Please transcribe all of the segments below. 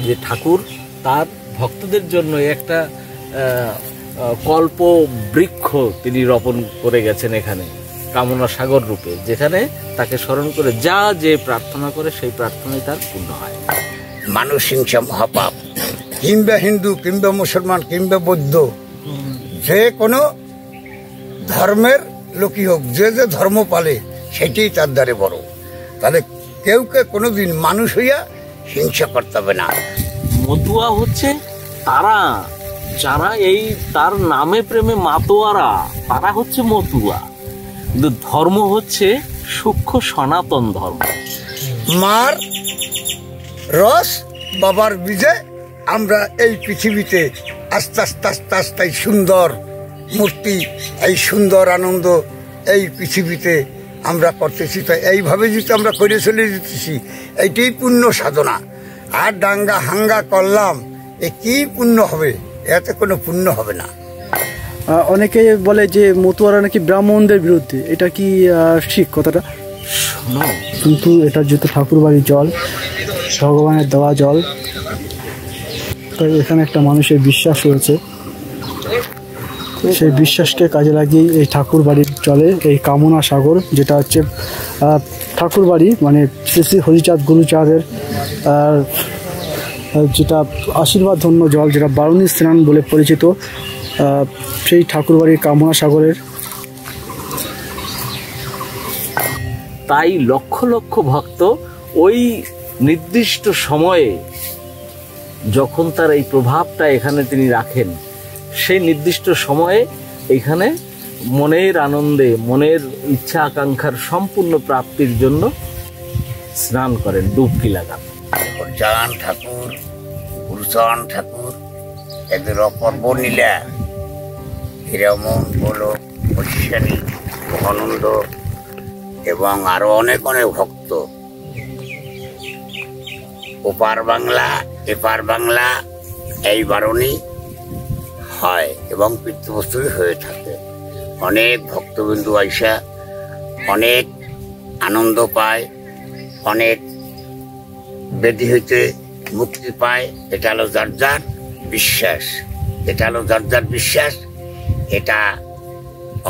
যে ঠাকুর তার ভক্তদের জন্য একটা কল্প বৃক্ষ তিনি রোপণ করে গেছেন এখানে কামনা সাগর রূপে, যেখানে তাকে স্মরণ করে যা যে প্রার্থনা করে সেই প্রার্থনাই তার পূর্ণ হয়। মানুষ হিংসা মহাপাপ, কিংবা হিন্দু কিংবা মুসলমান কিংবা বৌদ্ধ, যে কোনো ধর্মের লোকই হোক, যে যে ধর্ম পালে সেটাই তার দ্বারে বড়। তাহলে কেউকে কোনোদিন মানুষ হইয়া হিংসা করতে হবে না। মতুয়া হচ্ছে তারা যারা এই তার নামে প্রেমে মাতোয়ারা, তারা হচ্ছে মতুয়া। কিন্তু ধর্ম হচ্ছে সূক্ষ্ম সনাতন ধর্ম। মার রস বাবার বীজে আমরা এই পৃথিবীতে আস্তে আস্তে আস্তে আস্তে সুন্দর মূর্তি, এই সুন্দর আনন্দ এই পৃথিবীতে আমরা করতেছি। তো এইভাবে যদি আমরা করে চলে যেতেছি, এইটাই পুণ্য সাধনা। আর ডাঙ্গা হাঙ্গা করলাম, এ কি পুণ্য হবে? এতে কোনো পুণ্য হবে না। অনেকে বলে যে মতুয়ারা নাকি ব্রাহ্মণদের বিরুদ্ধে, এটা কি ঠিক কথাটা? কিন্তু এটা যেহেতু ঠাকুর বাড়ির জল, ভগবানের দেওয়া জল, তাই এখানে একটা মানুষের বিশ্বাস রয়েছে। সেই বিশ্বাসকে কাজে লাগিয়ে এই ঠাকুর বাড়ির জলে এই কামনা সাগর, যেটা হচ্ছে ঠাকুর বাড়ি মানে শ্রী শ্রী হরিচাঁদ গুরুচাঁদের যেটা আশীর্বাদ ধন্য জল, যেটা বারুণী স্নান বলে পরিচিত, সেই ঠাকুরবাড়ির কামনা সাগরের। তাই লক্ষ লক্ষ ভক্ত ওই নির্দিষ্ট সময়ে যখন তার এই প্রভাবটা এখানে তিনি রাখেন, সেই নির্দিষ্ট সময়ে এখানে মনের আনন্দে, মনের ইচ্ছা আকাঙ্ক্ষার সম্পূর্ণ প্রাপ্তির জন্য স্নান করেন, ডুবকি লাগান। হরিচাঁদ ঠাকুর, গুরুচাঁদ ঠাকুর, এদের অপূর্ব লীলা, হীরামন গোলক, বৈশানী, আনন্দ এবং আরো অনেক অনেক ভক্ত ওপার বাংলা এপার বাংলা এই বারণী হয় এবং পিতৃবস্তুরই হয়ে থাকে। অনেক ভক্তবিন্দু আইসা অনেক আনন্দ পায়, অনেক বেদি হইতে মুক্তি পায়। এটা হলো যার যার বিশ্বাস, এটা হলো যার যার বিশ্বাস। এটা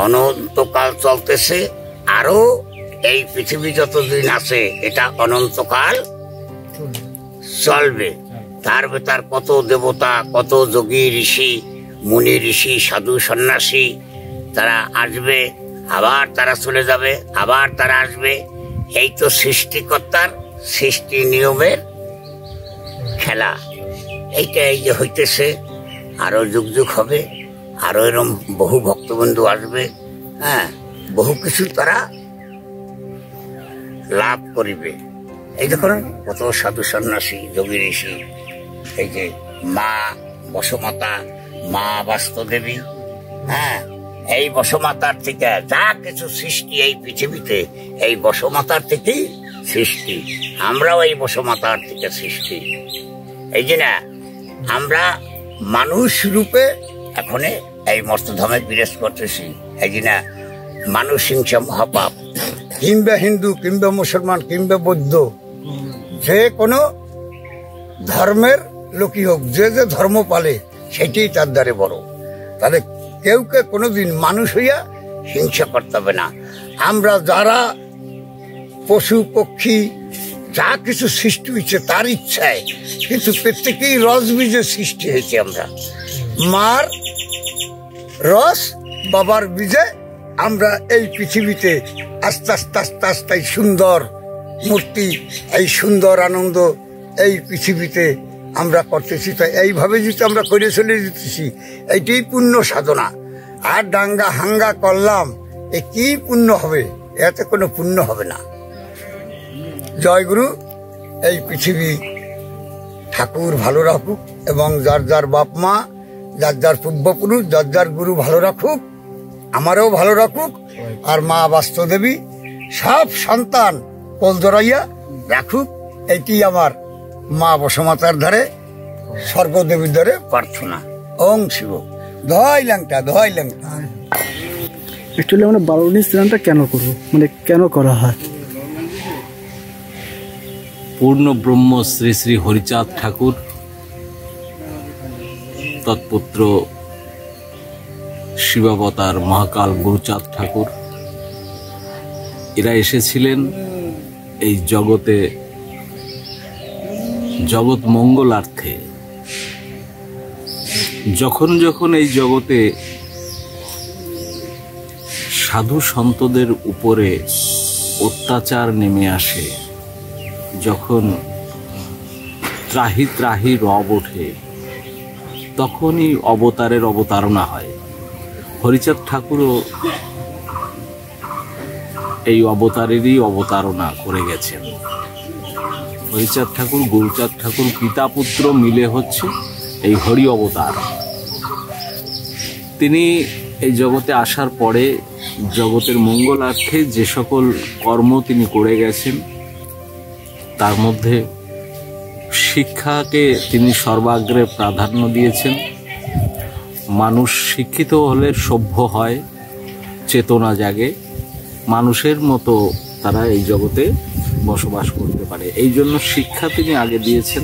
অনন্তকাল চলতেছে, আরো এই পৃথিবী যতদিন আছে এটা অনন্তকাল চলবে। তার ভেতর কত দেবতা, কত যোগী ঋষি, মুনি ঋষি, সাধু সন্ন্যাসী, তারা আসবে, আবার তারা চলে যাবে, আবার তারা আসবে। এই তো সৃষ্টিকর্তার সৃষ্টি নিয়মের খেলা। এইটা এই যে হইতেছে, আরো যুগ যুগ হবে, আরো এরকম বহু ভক্তবন্ধু আসবে। হ্যাঁ, বহু কিছু তারা লাভ করিবে। এই দেখুন কত সাধু সন্ন্যাসী, যোগী ঋষি, এই যে মা বসুমাতা, মা বাস্তুদেবী, হ্যাঁ, এই বসুমাতার থেকে যা কিছু সৃষ্টি এই পৃথিবীতে, এই বসুমাতার থেকেই সৃষ্টি। আমরাও এই বসুমাতার থেকে সৃষ্টি। এই যে না, আমরা মানুষ রূপে এখন এই মর্তধামে বিরাজ করতেছি। এই যে না, মানুষ হিংসা মহাপাপ, কিংবা হিন্দু কিংবা মুসলমান কিংবা বৌদ্ধ, যে কোনো ধর্মের লোকই হোক, যে যে ধর্ম পালে সেটাই তার দ্বারে বড়। তাহলে কেউকে কোনোদিন মানুষ হইয়া হিংসা করতে হবে না। আমরা যারা পশু পক্ষী যা কিছু সৃষ্টি হয়েছে তার ইচ্ছায়, কিন্তু প্রত্যেকেই রস বীজে সৃষ্টি হয়েছে। আমরা মার রস বাবার বীজে আমরা এই পৃথিবীতে আস্তে আস্তে আস্তে আস্তে সুন্দর মূর্তি, এই সুন্দর আনন্দ এই পৃথিবীতে আমরা করতেছি। তো এইভাবে যদি আমরা করে চলে যেতেছি, এইটাই পুণ্য সাধনা। আর ডাঙ্গা হাঙ্গা করলাম, এ কি পুণ্য হবে? এতে কোনো পুণ্য হবে না। জয় গুরু। এই পৃথিবী ঠাকুর ভালো রাখুক এবং যার যার বাপ মা, যার যার পূর্বপুরুষ, যার যার গুরু ভালো রাখুক, আমারও ভালো রাখুক। আর মা বাস্তুদেবী সব সন্তান কোল জড়াইয়া রাখুক। এইটি আমার মা বসুমাতার ধারে, স্বর্গদেবীর ধারে প্রার্থনা। ওং শিব। ধয় ল্যাংটা, ধয় ল্যাংটা। অ্যাকচুয়ালি আমরা বারুণী স্নানটা কেন করবো, মানে কেন করা হয়? পূর্ণ ব্রহ্ম শ্রী শ্রী হরিচাঁদ ঠাকুর তৎপুত্র শিবাবতার মহাকাল গুরুচাঁদ ঠাকুর, এরা এসেছিলেন এই জগতে জগৎ মঙ্গলার্থে। যখন যখন এই জগতে সাধু সন্তদের উপরে অত্যাচার নেমে আসে, যখন ত্রাহি ত্রাহি রব ওঠে, তখনই অবতারের অবতারণা হয়। হরিচাঁদ ঠাকুরও এই অবতারেরই অবতারণা করে গেছেন। হরিচাঁদ ঠাকুর, গুরুচাঁদ ঠাকুর পিতা পুত্র মিলে হচ্ছে এই হরি অবতার। তিনি এই জগতে আসার পরে জগতের মঙ্গলার্থে যে সকল কর্ম তিনি করে গেছেন, তার মধ্যে শিক্ষাকে তিনি সর্বাগ্রে প্রাধান্য দিয়েছেন। মানুষ শিক্ষিত হলে সভ্য হয়, চেতনা জাগে, মানুষের মতো তারা এই জগতে বসবাস করতে পারে। এই জন্য শিক্ষা তিনি আগে দিয়েছেন,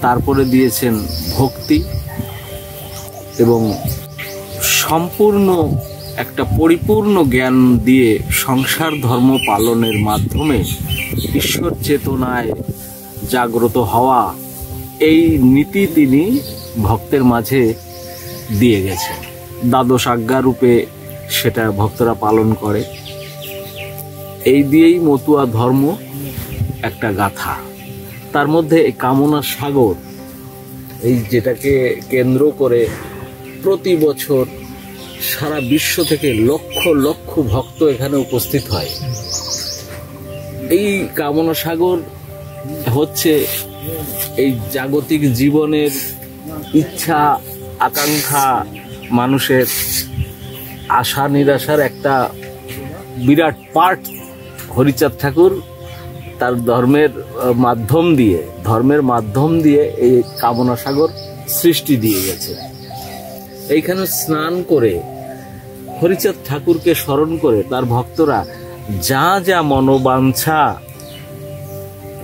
তারপরে দিয়েছেন ভক্তি এবং সম্পূর্ণ একটা পরিপূর্ণ জ্ঞান দিয়ে সংসার ধর্ম পালনের মাধ্যমে ঈশ্বর চেতনায় জাগ্রত হওয়া, এই নীতি তিনি ভক্তের মাঝে দিয়ে গেছেন। দ্বাদশ আজ্ঞা রূপে সেটা ভক্তরা পালন করে। এই দিয়েই মতুয়া ধর্ম একটা গাথা। তার মধ্যে এই কামনা সাগর, এই যেটাকে কেন্দ্র করে প্রতি বছর সারা বিশ্ব থেকে লক্ষ লক্ষ ভক্ত এখানে উপস্থিত হয়। এই কামনা সাগর হচ্ছে এই জাগতিক জীবনের ইচ্ছা আকাঙ্ক্ষা, মানুষের আশা নিরাশার একটা বিরাট পার্ট। হরিচাঁদ ঠাকুর তার ধর্মের মাধ্যম দিয়ে এই কামনা সাগর সৃষ্টি দিয়ে গেছে। এইখানে স্নান করে হরিচাঁদ ঠাকুরকে স্মরণ করে তার ভক্তরা যা যা মনোবাঞ্ছা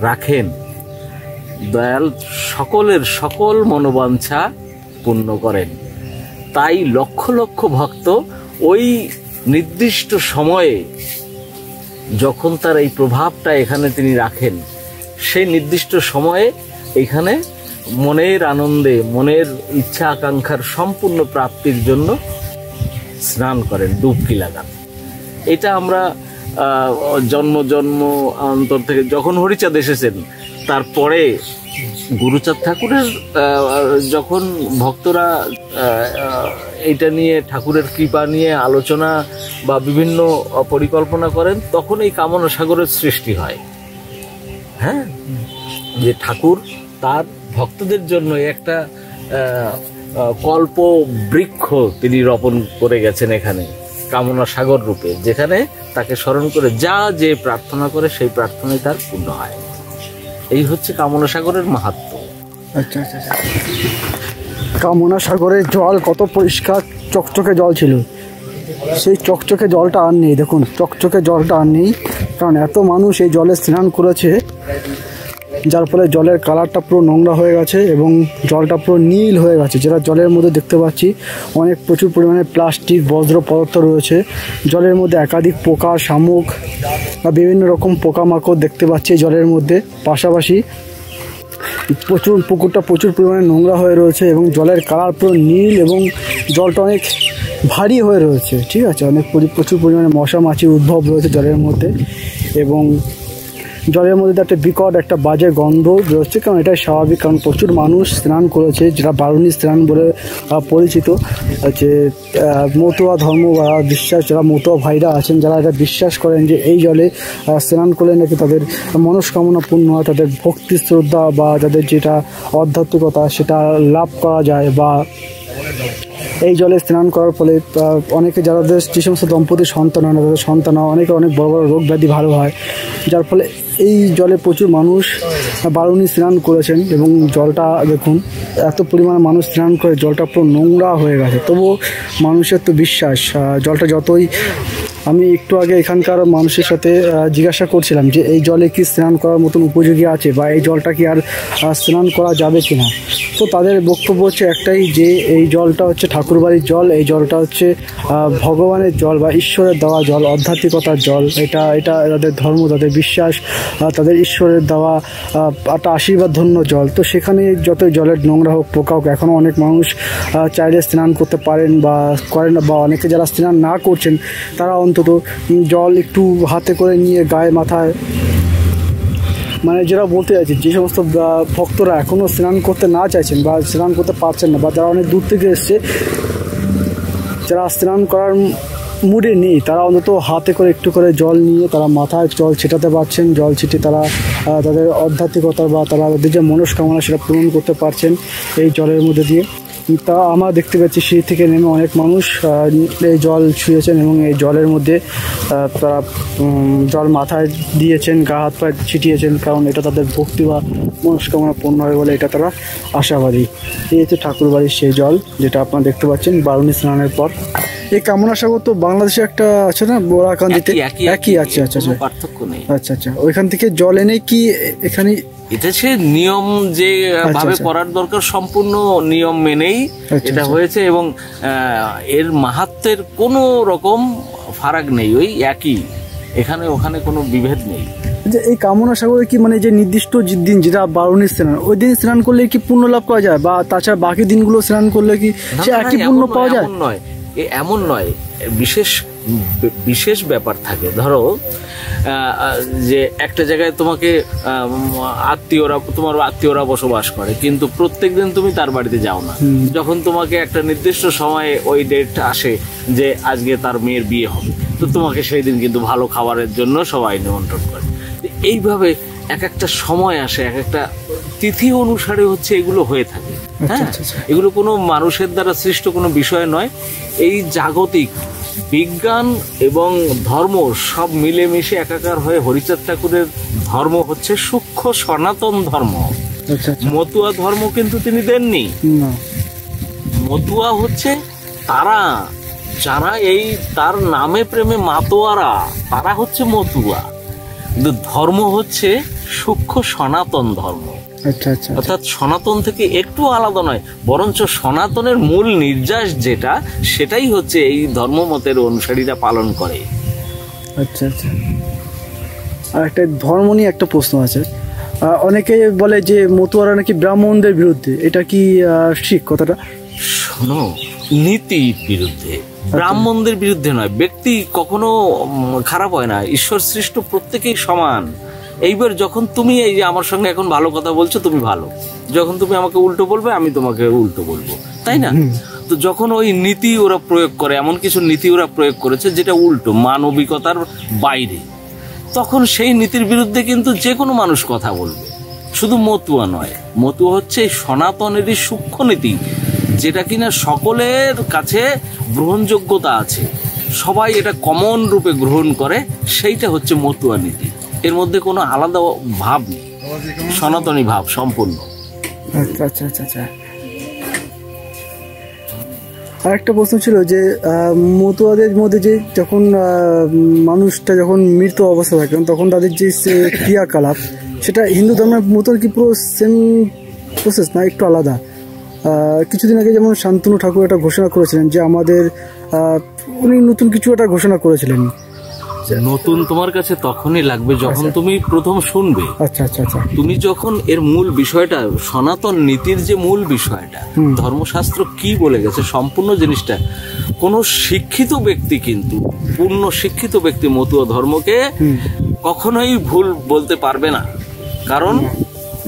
রাখেন, দয়াল সকলের সকল মনোবাঞ্ছা পূর্ণ করেন। তাই লক্ষ লক্ষ ভক্ত ওই নির্দিষ্ট সময়ে যখন তার এই প্রভাবটা এখানে তিনি রাখেন, সেই নির্দিষ্ট সময়ে এখানে মনের আনন্দে, মনের ইচ্ছা আকাঙ্ক্ষার সম্পূর্ণ প্রাপ্তির জন্য স্নান করেন, ডুবকি লাগান। এটা আমরা জন্ম অন্তর থেকে যখন হরিচাঁদ এসেছেন, তারপরে গুরুচাঁদ ঠাকুরের যখন ভক্তরা এটা নিয়ে ঠাকুরের কৃপা নিয়ে আলোচনা বা বিভিন্ন পরিকল্পনা করেন, তখন এই কামনা সাগরের সৃষ্টি হয়। হ্যাঁ, যে ঠাকুর তার ভক্তদের জন্য একটা কল্প বৃক্ষ তিনি রোপণ করে গেছেন এখানে কামনা সাগর রূপে, যেখানে তাকে স্মরণ করে যা যে প্রার্থনা করে সেই প্রার্থনাই তার পূর্ণ হয়। এই হচ্ছে কামনা সাগরের মাহাত্ম্য। আচ্ছা আচ্ছা আচ্ছা। কামনা সাগরের জল কত পরিষ্কার চকচকে জল ছিল, সেই চকচকে জলটা আর নেই। দেখুন, চকচকে জলটা আর নেই, কারণ এত মানুষ এই জলে স্নান করেছে, যার ফলে জলের কালারটা পুরো নোংরা হয়ে গেছে এবং জলটা পুরো নীল হয়ে গেছে। যেটা জলের মধ্যে দেখতে পাচ্ছি অনেক প্রচুর পরিমাণে প্লাস্টিক বজ্র পদার্থ রয়েছে। জলের মধ্যে একাধিক পোকা, শামুক বা বিভিন্ন রকম পোকামাকড় দেখতে পাচ্ছি জলের মধ্যে। পাশাপাশি পুকুরটা প্রচুর পরিমাণে নোংরা হয়ে রয়েছে এবং জলের কালার পুরো নীল এবং জলটা অনেক ভারী হয়ে রয়েছে। ঠিক আছে, অনেক প্রচুর পরিমাণে মশা মাছির উদ্ভব রয়েছে জলের মধ্যে এবং জলের মধ্যে একটা বিকট একটা বাজে গন্ধ রয়েছে, কারণ এটাই স্বাভাবিক, কারণ প্রচুর মানুষ স্নান করেছে, যেটা বারুণী স্নান বলে পরিচিত। যে মতুয়া ধর্ম বা বিশ্বাস, যারা মতুয়া ভাইরা আছেন, যারা এটা বিশ্বাস করেন যে এই জলে স্নান করলে নাকি তাদের মনস্কামনা পূর্ণ হয়, তাদের ভক্তি শ্রদ্ধা বা তাদের যেটা আধ্যাত্মিকতা সেটা লাভ করা যায়, বা এই জলে স্নান করার ফলে অনেকে যাদের যে সমস্ত দম্পতির সন্তান হয় না, তাদের সন্তান হয়, অনেকে অনেক বড় বড় রোগ ব্যাধি ভালো হয়, যার ফলে এই জলে প্রচুর মানুষ বারুণী স্নান করেছেন। এবং জলটা দেখুন, এত পরিমাণে মানুষ স্নান করে জলটা পুরো নোংরা হয়ে গেছে, তবুও মানুষের তো বিশ্বাস জলটা যতই আমি একটু আগে এখানকার মানুষের সাথে জিজ্ঞাসা করছিলাম যে এই জলে কি স্নান করার মতন উপযোগী আছে বা এই জলটা কি আর স্নান করা যাবে কিনা। তো তাদের বক্তব্য হচ্ছে একটাই যে এই জলটা হচ্ছে ঠাকুরবাড়ির জল, এই জলটা হচ্ছে ভগবানের জল বা ঈশ্বরের দেওয়া জল, আধ্যাত্মিকতার জল। এটা এটা তাদের ধর্ম, তাদের বিশ্বাস, তাদের ঈশ্বরের দেওয়া একটা আশীর্বাদ ধন্য জল। তো সেখানে যত জলের নোংরা হোক, পোকা হোক, এখনও অনেক মানুষ চাইলে স্নান করতে পারেন বা করেন না, বা অনেকে যারা স্নান না করছেন তারা অন্তত জল একটু হাতে করে নিয়ে গায়ে মাথায়, মানে যেটা বলতে চাইছি, যে সমস্ত ভক্তরা এখনও স্নান করতে না চাইছেন বা স্নান করতে পারছেন না, বা যারা অনেক দূর থেকে এসছে, যারা স্নান করার মুডে নেই, তারা অন্তত হাতে করে একটু করে জল নিয়ে তারা মাথায় জল ছিটাতে পারছেন। জল ছিটিয়ে তারা তাদের আধ্যাত্মিকতা বা তারা তাদের যে মনস্কামনা সেটা পূরণ করতে পারছেন এই জলের মধ্যে দিয়ে। তা আমরা দেখতে পাচ্ছি সিঁড়ি থেকে নেমে অনেক মানুষ এই জল ছুঁয়েছেন এবং এই জলের মধ্যে তারা জল মাথায় দিয়েছেন, গা হাত পায়ে ছিটিয়েছেন, কারণ এটা তাদের ভক্তি বা মনস্কামনা পূর্ণ হয় বলে এটা তারা আশাবাদী। এই হচ্ছে ঠাকুরবাড়ির সেই জল যেটা আপনারা দেখতে পাচ্ছেন বারুণী স্নানের পর। এই কামনা সাগর তো বাংলাদেশে একটা আছে না, বোরাকান্দিতে একই আছে। আচ্ছা আচ্ছা, পার্থক্য নেই। আচ্ছা আচ্ছা, ওইখান থেকে জল এনে কি এখানে এটা সে নিয়ম যে ভাবে করার দরকার সম্পূর্ণ নিয়ম মেনেই এটা হয়েছে, এবং এর মাহাত্ম্যের কোনো রকম ফারাক নেই, ওই একই, এখানে ওখানে কোনো বিভেদ নেই। যে এই কামনা সাগরে কি মানে যে নির্দিষ্ট দিন যেটা বারুণী স্নান, ওই দিন স্নান করলে কি পুণ্য লাভ করা যায়, বা তাছাড়া বাকি দিনগুলো স্নান করলে কি সে একই পুণ্য পাওয়া যায়? নয়, এমন নয়, বিশেষ বিশেষ ব্যাপার থাকে। ধরো যে একটা জায়গায় তোমাকে তোমার আত্মীয়রা বসবাস করে, কিন্তু প্রত্যেক দিন তুমি তার বাড়িতে যাও না। যখন তোমাকে একটা নির্দিষ্ট সময়ে ওই ডেট আসে যে আজকে তার মেয়ের বিয়ে হবে, তো তোমাকে সেই দিন কিন্তু ভালো খাবারের জন্য সবাই নিমন্ত্রণ করে। এইভাবে এক একটা সময় আসে, এক একটা তিথি অনুসারে হচ্ছে এগুলো হয়ে থাকে। হ্যাঁ, এগুলো কোনো মানুষের দ্বারা সৃষ্ট কোনো বিষয় নয়। এই জাগতিক বিজ্ঞান এবং ধর্ম সব মিলেমিশে একাকার হয়ে হরিচাঁদ ঠাকুরের ধর্ম হচ্ছে সূক্ষ্ম সনাতন ধর্ম। মতুয়া ধর্ম কিন্তু তিনি দেননি। মতুয়া হচ্ছে তারা যারা এই তার নামে প্রেমে মাতোয়ারা, তারা হচ্ছে মতুয়া। কিন্তু ধর্ম হচ্ছে সূক্ষ্ম সনাতন ধর্ম। অর্থাৎ সনাতন থেকে একটু আলাদা নয়, বরঞ্চ সনাতনের মূল নির্যাস যেটা, সেটাই হচ্ছে এই ধর্মমতের অনুসারীরা পালন করে। আচ্ছা আচ্ছা, আর একটা ধর্ম নিয়ে একটা প্রশ্ন আছে। অনেকে বলে যে মতুয়ারা নাকি ব্রাহ্মণদের বিরুদ্ধে, এটা কি ঠিক কথাটা? শোনো, নীতির বিরুদ্ধে, ব্রাহ্মণদের বিরুদ্ধে নয়। ব্যক্তি কখনো খারাপ হয় না, ঈশ্বর সৃষ্ট প্রত্যেকেই সমান। এইবার যখন তুমি এই যে আমার সঙ্গে এখন ভালো কথা বলছো, তুমি ভালো, যখন তুমি আমাকে উল্টো বলবে আমি তোমাকে উল্টো বলবো, তাই না? তো যখন ওই নীতি ওরা প্রয়োগ করে, এমন কিছু নীতি ওরা প্রয়োগ করেছে যেটা উল্টো, মানবিকতার বাইরে, তখন সেই নীতির বিরুদ্ধে কিন্তু যে কোনো মানুষ কথা বলবে। শুধু মতুয়া নয়, মতুয়া হচ্ছে সনাতনেরই সূক্ষ্ম নীতি, যেটা কিনা সকলের কাছে গ্রহণযোগ্যতা আছে, সবাই এটা কমন রূপে গ্রহণ করে, সেইটা হচ্ছে মতুয়া নীতি। এর মধ্যে কোনো আলাদা ভাব নেই, সনাতনী ভাব সম্পূর্ণ। আচ্ছা আচ্ছা আচ্ছা আচ্ছা, আর একটা প্রশ্ন ছিল যে মতুয়াদের মধ্যে যে যখন মানুষটা যখন মৃত অবস্থা থাকে তখন তাদের যে ক্রিয়াকলাপ, সেটা হিন্দু ধর্মের মতো কি পুরো সেম প্রসেস না একটু আলাদা? কিছুদিন আগে যেমন শান্তনু ঠাকুর একটা ঘোষণা করেছিলেন যে আমাদের উনি নতুন কিছু একটা ঘোষণা করেছিলেন। নতুন তোমার কাছে তখনই লাগবে যখন তুমি প্রথম শুনবে। আচ্ছা আচ্ছা আচ্ছা, তুমি যখন এর মূল বিষয়টা, সনাতন নীতির যে মূল বিষয়টা, ধর্মশাস্ত্র কি বলে গেছে সম্পূর্ণ জিনিসটা, কোন শিক্ষিত ব্যক্তি কিন্তু, পূর্ণ শিক্ষিত ব্যক্তি মতুয়া ধর্মকে কখনোই ভুল বলতে পারবে না। কারণ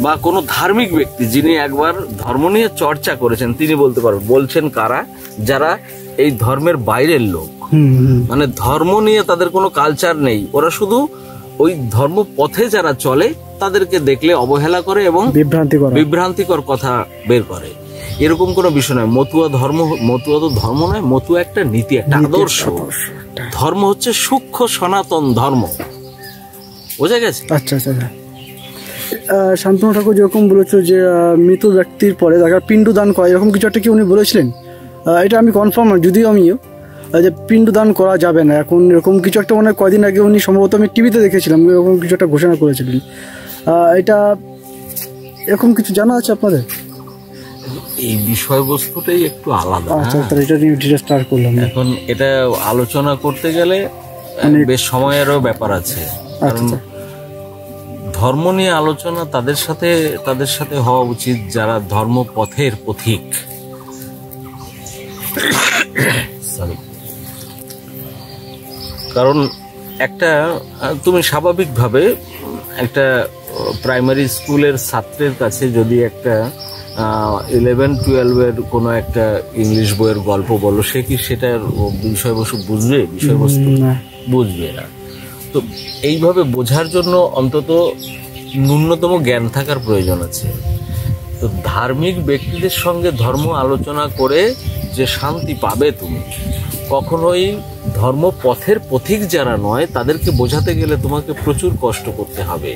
বা কোনো ধার্মিক ব্যক্তি যিনি একবার ধর্ম নিয়ে চর্চা করেছেন তিনি বলতে পারবেন। বলছেন কারা? যারা এই ধর্মের বাইরের লোক, মানে ধর্ম নিয়ে তাদের কোনো কালচার নেই, ওরা শুধু ওই ধর্ম পথে যারা চলে তাদেরকে দেখলে অবহেলা করে এবং বিভ্রান্তিকর কথা বের করে, এরকম কোনো বিষয় নয়। মতুয়া তো ধর্ম নয়, মতুয়া একটা নীতি, একটা আদর্শ। ধর্ম হচ্ছে সূক্ষ্ম সনাতন ধর্ম, বোঝা গেছে? আচ্ছা আচ্ছা, শান্তনু ঠাকুর যেরকম বলেছিল যে মৃত ব্যক্তির পরে তাকে পিণ্ড দান করা, এরকম কিছু একটা কি উনি বলেছিলেন? এটা আমি কনফার্ম, যদিও আমিও যে পিণ্ডদান করা যাবে না এখন, এরকম কিছু একটা মানে কয়দিন আগে উনি সম্ভবত আমি টিভিতে দেখেছিলাম এরকম কিছু একটা ঘোষণা করেছিলেন। এটা এরকম কিছু জানা আছে আপনাদের? এই বিষয়বস্তুটাই একটু আলাদা। আচ্ছা, তাহলে এটা নিয়ে ডিটেইলস স্টার্ট করলাম। এখন এটা আলোচনা করতে গেলে বেশ সময়েরও ব্যাপার আছে, কারণ ধর্ম নিয়ে আলোচনা তাদের সাথে হওয়া উচিত যারা ধর্মপথের পথিক। কারণ একটা তুমি স্বাভাবিকভাবে একটা প্রাইমারি স্কুলের ছাত্রের কাছে যদি একটা 11-12 কোনো একটা ইংলিশ বইয়ের গল্প বলো, সে কি সেটার বিষয়বস্তু বুঝবে? বিষয়বস্তু বুঝবে না। তো এইভাবে বোঝার জন্য অন্তত ন্যূনতম জ্ঞান থাকার প্রয়োজন আছে। তো ধার্মিক ব্যক্তিদের সঙ্গে ধর্ম আলোচনা করে যে শান্তি পাবে তুমি, কখনোই ধর্মপথের পথিক যারা নয় তাদেরকে বোঝাতে গেলে তোমাকে প্রচুর কষ্ট করতে হবে।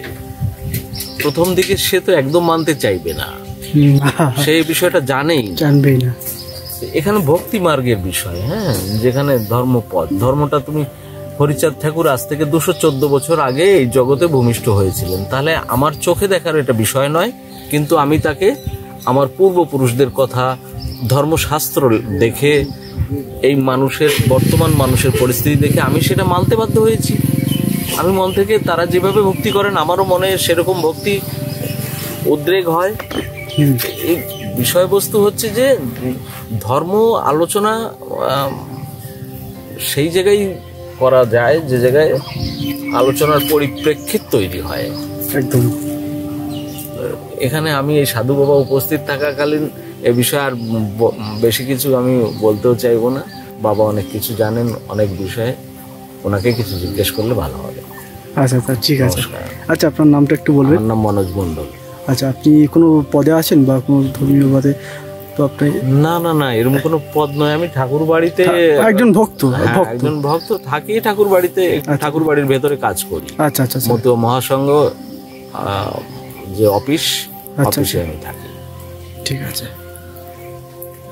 প্রথম দিকে সে তো একদম মানতে চাইবে না, সেই বিষয়টা জানবেই না। এখানে ভক্তি মার্গের বিষয়, হ্যাঁ, যেখানে ধর্মপথ, ধর্মটা তুমি হরিচাঁদ ঠাকুর আজ থেকে 214 বছর আগে এই জগতে ভূমিষ্ঠ হয়েছিলেন। তাহলে আমার চোখে দেখার এটা বিষয় নয়, কিন্তু আমি তাকে আমার পূর্বপুরুষদের কথা, ধর্মশাস্ত্র দেখে, এই বর্তমান মানুষের পরিস্থিতি দেখে আমি সেটা মানতে বাধ্য হয়েছি। আমি মন থেকে তারা যেভাবে ভক্তি করেন আমারও মনে সেরকম ভক্তি উদ্রেক হয়। এই বিষয়বস্তু হচ্ছে যে ধর্ম আলোচনা সেই জায়গায় করা যায় যে জায়গায় আলোচনার পরিপ্রেক্ষিত তৈরি হয়। একদম। এখানে আমি এই সাধু বাবা উপস্থিত থাকাকালীন এ বিষয়ে আর বেশি কিছু আমি বলতেও চাইবো না। বাবা অনেক কিছু জানেন অনেক বিষয়ে, ওনাকে কিছু জিজ্ঞেস করলে ভালো হবে। আচ্ছা আচ্ছা, ঠিক আছে। আচ্ছা, আপনার নামটা একটু বলবেন? আমার নাম মনোজ মণ্ডল। আচ্ছা, আপনি কোনো পদে আছেন বা কোনো ধর্মীয় পদে? তো আপনি না এরকম কোনো পদ নয়, আমি ঠাকুর বাড়িতে একজন ভক্ত। একজন ভক্ত থাকি ঠাকুর বাড়িতে, ঠাকুর বাড়ির ভেতরে কাজ করি। আচ্ছা আচ্ছা, মতুয়া মহাসংঘ যে অফিসে আমি থাকি। ঠিক আছে।